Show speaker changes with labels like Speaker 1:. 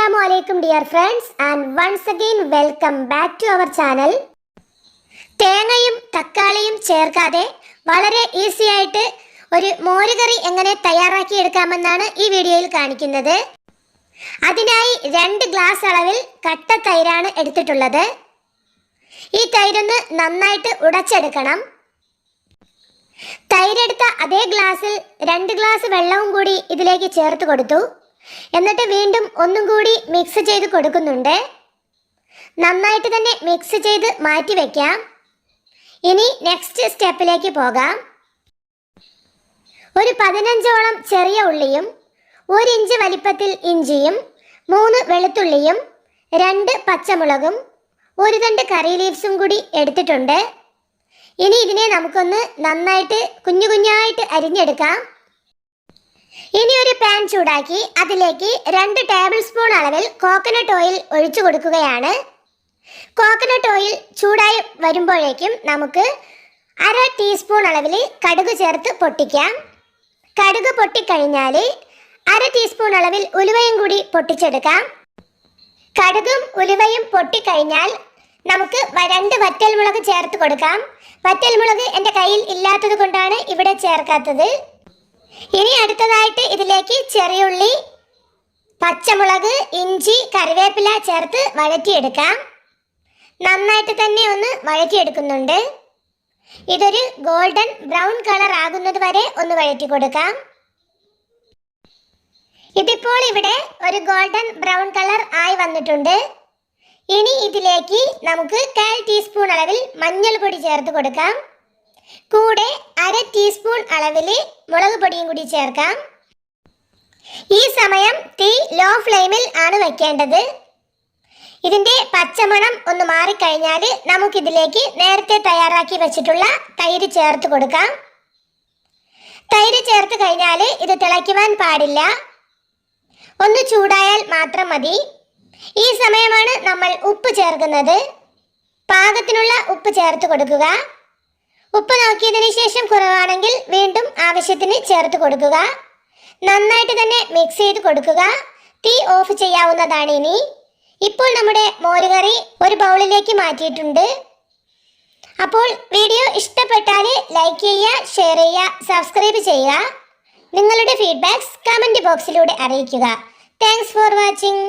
Speaker 1: Assalamualaikum dear friends and once again welcome back to our channel. തേങ്ങയും തക്കാളിയും ചേർക്കാതെ വളരെ ഈസി ആയിട്ട് ഒരു മോരുകറി എങ്ങനെ തയ്യാറാക്കി എടുക്കാമെന്നാണ് ഈ വീഡിയോയിൽ കാണിക്കുന്നത്. അതിനായി 2 ഗ്ലാസ് അളവിൽ കട്ട തൈരാണ് എടുത്തിട്ടുള്ളത്. ഈ തൈരൊന്ന് നന്നായിട്ട് ഉടച്ചെടുക്കണം. തൈരെടുത്ത അതേ ഗ്ലാസ്സിൽ 2 ഗ്ലാസ് വെള്ളവും കൂടി ഇതിലേക്ക് ചേർത്ത് കൊടുത്തു. എന്നിട്ട് വീണ്ടും ഒന്നും കൂടി മിക്സ് ചെയ്ത് കൊടുക്കുന്നുണ്ട്. നന്നായിട്ട് തന്നെ മിക്സ് ചെയ്ത് മാറ്റി വെക്കാം. ഇനി നെക്സ്റ്റ് സ്റ്റെപ്പിലേക്ക് പോകാം. ഒരു 15ഓളം ചെറിയ ഉള്ളിയും 1 ഇഞ്ച് വലിപ്പത്തിൽ ഇഞ്ചിയും 3 വെളുത്തുള്ളിയും 2 പച്ചമുളകും 1 തണ്ട് കറി ലീവ്സും കൂടി എടുത്തിട്ടുണ്ട്. ഇനി ഇതിനെ നമുക്കൊന്ന് നന്നായിട്ട് കുഞ്ഞു കുഞ്ഞായിട്ട് അരിഞ്ഞെടുക്കാം. ഇനി ഒരു പാൻ ചൂടാക്കി അതിലേക്ക് 2 ടേബിൾ സ്പൂൺ അളവിൽ കോക്കനട്ട് ഓയിൽ ഒഴിച്ചു കൊടുക്കുകയാണ്. കോക്കനട്ട് ഓയിൽ ചൂടായി വരുമ്പോഴേക്കും നമുക്ക് 1/2 ടീസ്പൂൺ അളവിൽ കടുക് ചേർത്ത് പൊട്ടിക്കാം. കടുക് പൊട്ടിക്കഴിഞ്ഞാൽ 1/2 ടീസ്പൂൺ അളവിൽ ഉലുവയും കൂടി പൊട്ടിച്ചെടുക്കാം. കടുകും ഉലുവയും പൊട്ടിക്കഴിഞ്ഞാൽ നമുക്ക് 2 വറ്റൽമുളക് ചേർത്ത് കൊടുക്കാം. വറ്റൽമുളക് എൻ്റെ കയ്യിൽ ഇല്ലാത്തത് കൊണ്ടാണ് ഇവിടെ ചേർക്കാത്തത്. ഇനി അടുത്തതായിട്ട് ഇതിലേക്ക് ചെറിയുള്ളി, പച്ചമുളക്, ഇഞ്ചി, കറിവേപ്പില ചേർത്ത് വഴറ്റിയെടുക്കാം. നന്നായിട്ട് തന്നെ ഒന്ന് വഴറ്റിയെടുക്കുന്നുണ്ട്. ഇതൊരു ഗോൾഡൻ ബ്രൗൺ കളർ ആകുന്നത് വരെ ഒന്ന് വഴറ്റി കൊടുക്കാം. ഇതിപ്പോൾ ഇവിടെ ഒരു ഗോൾഡൻ ബ്രൗൺ കളർ ആയി വന്നിട്ടുണ്ട്. ഇനി ഇതിലേക്ക് നമുക്ക് 1/4 ടീസ്പൂൺ അളവിൽ മഞ്ഞൾപ്പൊടി ചേർത്ത് കൊടുക്കാം. കൂടെ 1/2 ടീസ്പൂൺ അളവിൽ മുളക് പൊടിയും കൂടി ചേർക്കാം. ഈ സമയം തീ ലോ ഫ്ലെയിമിൽ ആണ് വെക്കേണ്ടത്. ഇതിൻ്റെ പച്ചമണം ഒന്ന് മാറിക്കഴിഞ്ഞാൽ നമുക്കിതിലേക്ക് നേരത്തെ തയ്യാറാക്കി വെച്ചിട്ടുള്ള തൈര് ചേർത്ത് കൊടുക്കാം. തൈര് ചേർത്ത് കഴിഞ്ഞാൽ ഇത് തിളയ്ക്കുവാൻ പാടില്ല. ഒന്ന് ചൂടായാൽ മാത്രം മതി. ഈ സമയമാണ് നമ്മൾ ഉപ്പ് ചേർക്കുന്നത്. പാകത്തിനുള്ള ഉപ്പ് ചേർത്ത് കൊടുക്കുക. ഉപ്പ് നോക്കിയതിന് ശേഷം കുറവാണെങ്കിൽ വീണ്ടും ആവശ്യത്തിന് ചേർത്ത് കൊടുക്കുക. നന്നായിട്ട് തന്നെ മിക്സ് ചെയ്ത് കൊടുക്കുക. തീ ഓഫ് ചെയ്യാവുന്നതാണ്. ഇനി ഇപ്പോൾ നമ്മുടെ മോരുകറി ഒരു ബൗളിലേക്ക് മാറ്റിയിട്ടുണ്ട്. അപ്പോൾ വീഡിയോ ഇഷ്ടപ്പെട്ടാൽ ലൈക്ക് ചെയ്യുക, ഷെയർ ചെയ്യുക, സബ്സ്ക്രൈബ് ചെയ്യുക. നിങ്ങളുടെ ഫീഡ്ബാക്ക്സ് കമൻറ്റ് ബോക്സിലൂടെ അറിയിക്കുക. Thanks for watching.